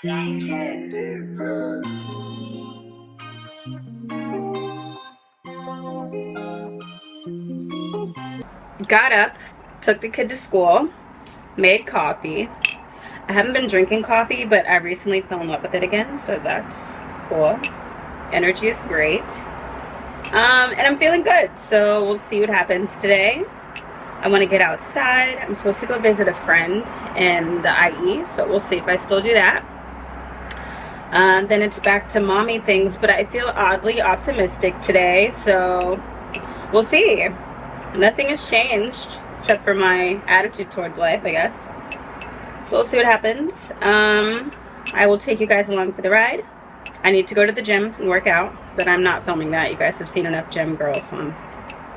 Got up, took the kid to school, made coffee. I haven't been drinking coffee, but I recently fell in love with it again, so that's cool. Energy is great. And I'm feeling good, so we'll see what happens today. I want to get outside. I'm supposed to go visit a friend in the IE, so we'll see if I still do that. Then it's back to mommy things, but I feel oddly optimistic today, so we'll see. Nothing has changed except for my attitude towards life, I guess. So we'll see what happens. I will take you guys along for the ride. I need to go to the gym and work out, but I'm not filming that. You guys have seen enough gym girls on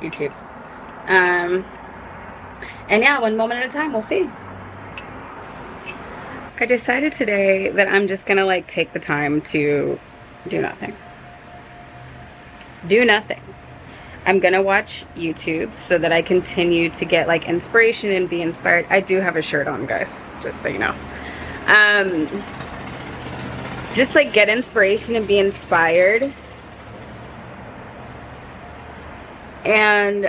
YouTube. And yeah, one moment at a time, we'll see. I decided today that I'm just gonna like take the time to do nothing. Do nothing. I'm gonna watch YouTube so that I continue to get like inspiration and be inspired. I do have a shirt on, guys, just so you know. Just like get inspiration and be inspired. And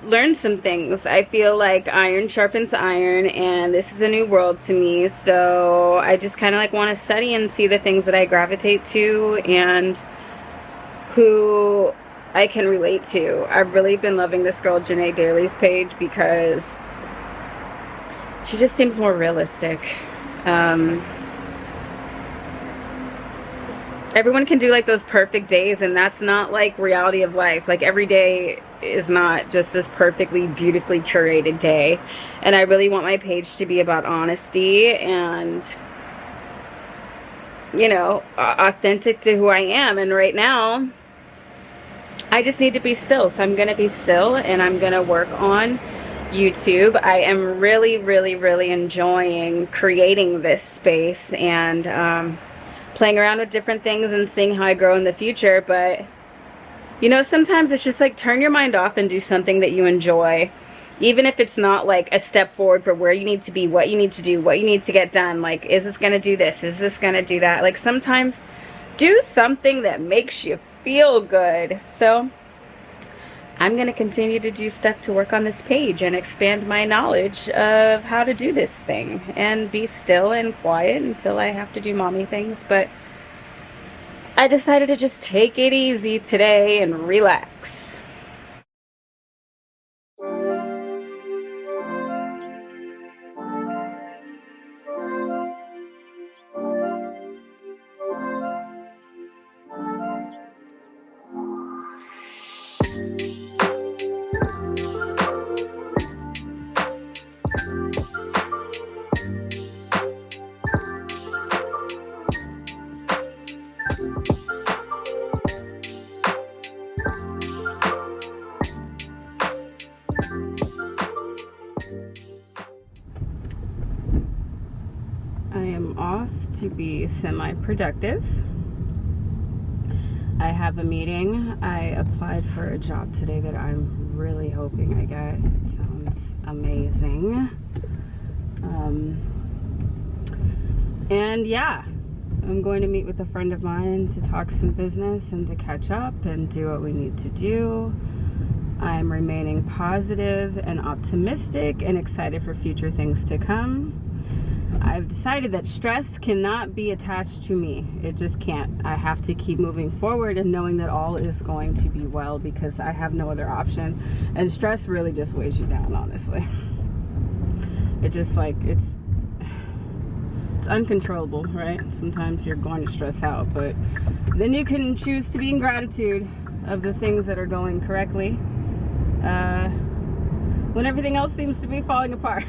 learn some things. I feel like iron sharpens iron, and this is a new world to me, so I just kind of like want to study and see the things that I gravitate to and who I can relate to. I've really been loving this girl Janae Daly's page because she just seems more realistic. Everyone can do like those perfect days, and that's not like reality of life. Like every day is not just this perfectly beautifully curated day, and I really want my page to be about honesty and, you know, authentic to who I am. And right now I just need to be still, so I'm gonna be still and I'm gonna work on YouTube. I am really enjoying creating this space and playing around with different things and seeing how I grow in the future. But you know, sometimes it's just like turn your mind off and do something that you enjoy, even if it's not like a step forward for where you need to be, what you need to do, what you need to get done. Like, is this gonna do this, is this gonna do that? Like, sometimes do something that makes you feel good. So I'm gonna continue to do stuff to work on this page and expand my knowledge of how to do this thing and be still and quiet until I have to do mommy things. But I decided to just take it easy today and relax. I am off to be semi-productive. I have a meeting. I applied for a job today that I'm really hoping I get. It sounds amazing. And yeah, I'm going to meet with a friend of mine to talk some business and to catch up and do what we need to do. I'm remaining positive and optimistic and excited for future things to come. I've decided that stress cannot be attached to me. It just can't. I have to keep moving forward and knowing that all is going to be well, because I have no other option. And stress really just weighs you down, honestly. It just like, it's uncontrollable, right? Sometimes you're going to stress out, but then you can choose to be in gratitude of the things that are going correctly when everything else seems to be falling apart.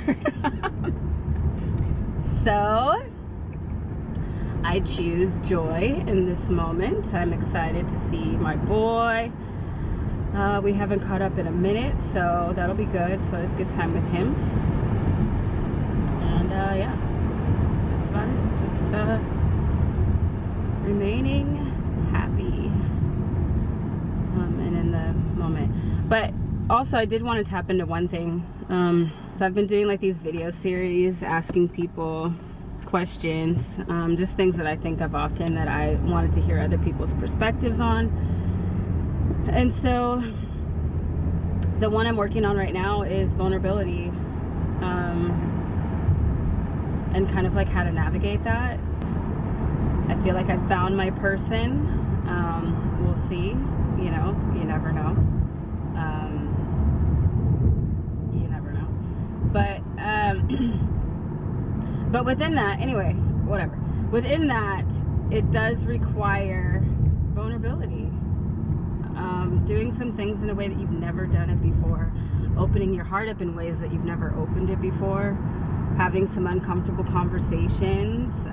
So I choose joy in this moment. I'm excited to see my boy. We haven't caught up in a minute, so that'll be good. So it's a good time with him. And yeah, that's about it. Just remaining happy and in the moment. But also, I did want to tap into one thing. So I've been doing like these video series asking people questions, just things that I think of often that I wanted to hear other people's perspectives on. And so the one I'm working on right now is vulnerability, and kind of like how to navigate that. I feel like I found my person. We'll see, you know, you never know. You never know. But within that, anyway, whatever. Within that, it does require vulnerability. Doing some things in a way that you've never done it before. Opening your heart up in ways that you've never opened it before. Having some uncomfortable conversations.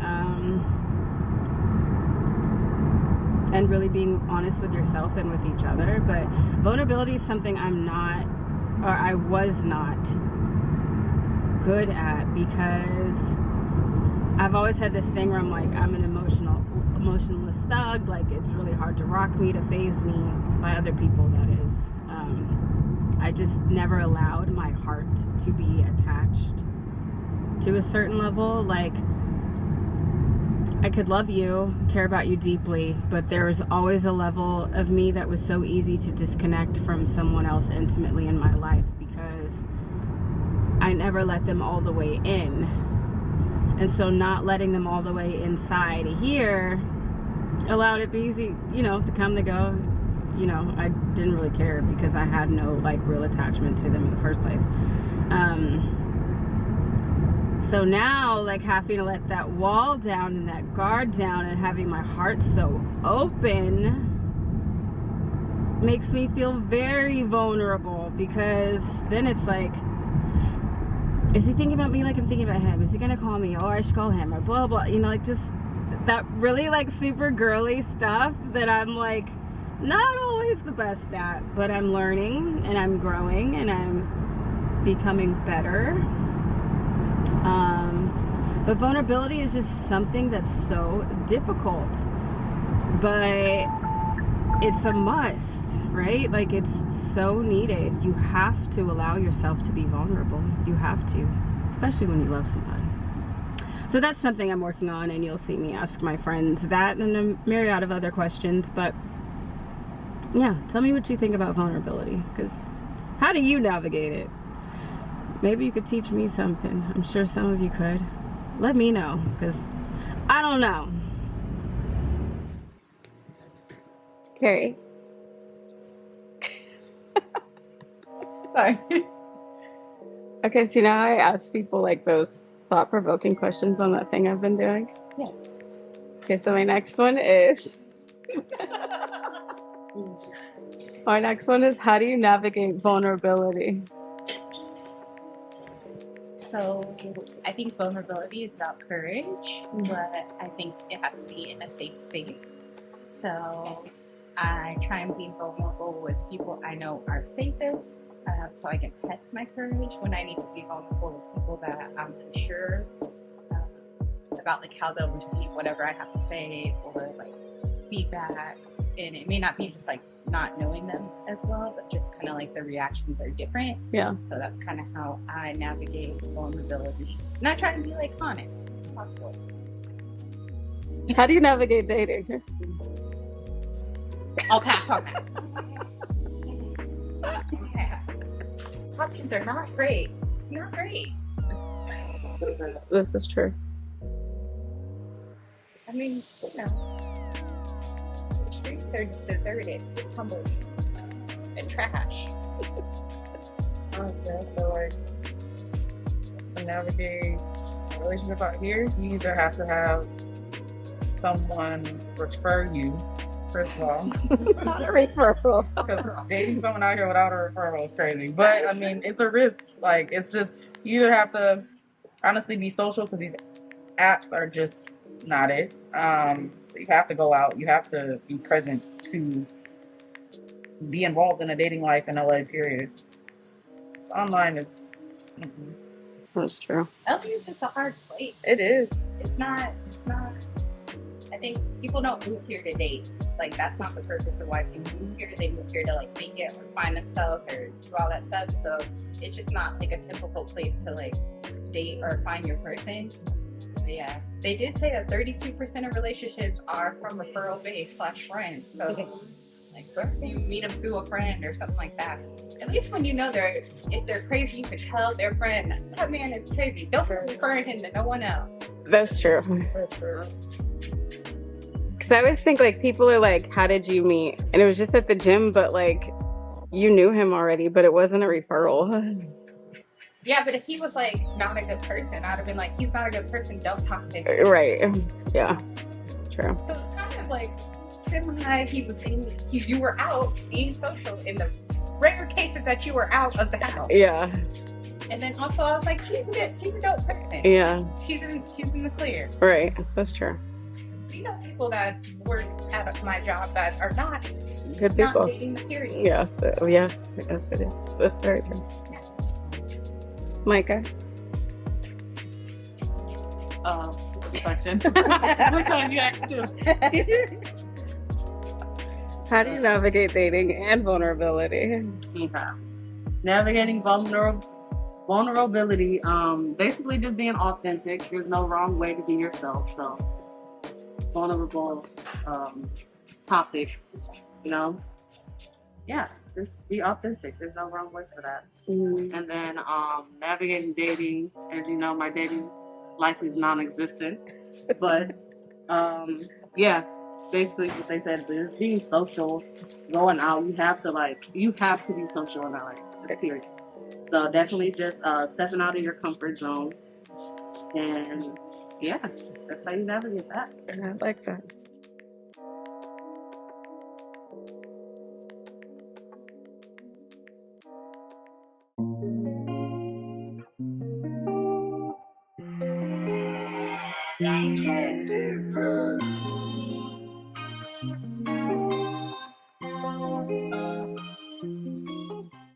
And really being honest with yourself and with each other. But vulnerability is something I was not good at, because I've always had this thing where I'm like, I'm an emotionless thug. Like, it's really hard to rock me, to phase me, by other people, that is. I just never allowed my heart to be attached to a certain level. Like, I could love you, care about you deeply, but there was always a level of me that was so easy to disconnect from someone else intimately in my life, because I never let them all the way in. And so not letting them all the way inside here allowed it to be easy, you know, to come, to go. You know, I didn't really care because I had no like real attachment to them in the first place. So now, like, having to let that wall down and that guard down and having my heart so open makes me feel very vulnerable, because then it's like, is he thinking about me like I'm thinking about him? Is he gonna call me? Or I should call him, or blah blah, you know, like just that really like super girly stuff that I'm like not always the best at, but I'm learning and I'm growing and I'm becoming better. But vulnerability is just something that's so difficult, but it's a must, right? Like, it's so needed. You have to allow yourself to be vulnerable. You have to, especially when you love somebody. So that's something I'm working on, and you'll see me ask my friends that and a myriad of other questions. But yeah, tell me what you think about vulnerability, because how do you navigate it? Maybe you could teach me something. I'm sure some of you could. Let me know, because I don't know. Carrie. Sorry. Okay, so now I ask people like those thought-provoking questions on that thing I've been doing. Yes. Okay, so my next one is how do you navigate vulnerability? So I think vulnerability is about courage, but I think it has to be in a safe space. So I try and be vulnerable with people I know are safest, so I can test my courage when I need to be vulnerable with people that I'm unsure about, like how they'll receive whatever I have to say, or like feedback. And it may not be just like not knowing them as well, but just kind of like the reactions are different. Yeah. So that's kind of how I navigate vulnerability. Not trying to be like honest, if possible. How do you navigate dating? I'll pass on that. Yeah. Options are not great. Not great. This is true. I mean, you know, the streets are deserted, tumbleweed, and trash. Honestly, I feel like to navigate a relationship out here, you either have to have someone refer you, first of all. Not a referral. Because dating someone out here without a referral is crazy. But I mean, it's a risk. Like, it's just, you either have to honestly be social, because these apps are just not it. So you have to go out. You have to be present to be involved in a dating life in LA, period. Online is... That's true. LA is a hard place. It is. It's not, I think people don't move here to date. Like, that's not the purpose of why people move here. They move here to like make it or find themselves or do all that stuff. So it's just not like a typical place to like date or find your person. Yeah, they did say that 32% of relationships are from referral base / friends. So, like, what if you meet them through a friend or something like that? At least when you know if they're crazy, you can tell their friend that man is crazy. Don't refer him to no one else. That's true. Because I always think like people are like, how did you meet? And it was just at the gym, but like you knew him already, but it wasn't a referral. Yeah, but if he was like not a good person, I'd have been like, he's not a good person. Don't talk to him. Right. Yeah. True. So it's kind of like similar. He was saying you were out being social in the rare cases that you were out of the house. Yeah. And then also I was like, he's a dope person. Yeah. He's in the clear. Right. That's true. We know people that work at my job that are not Good people. not dating material. Yes. Yes. Yes, it is. That's very true. Micah. Good question. Which one you asked too? How do you navigate dating and vulnerability? Okay. Navigating vulnerability. Basically just being authentic. There's no wrong way to be yourself. So vulnerable topic, you know. Yeah, just be authentic. There's no wrong way for that. Mm-hmm. And then navigating dating. As you know, my dating life is non-existent. But yeah, basically what they said is being social, going out. You have to be social in LA. Just period. So definitely just stepping out of your comfort zone, and yeah, that's how you navigate that. I like that. Candy.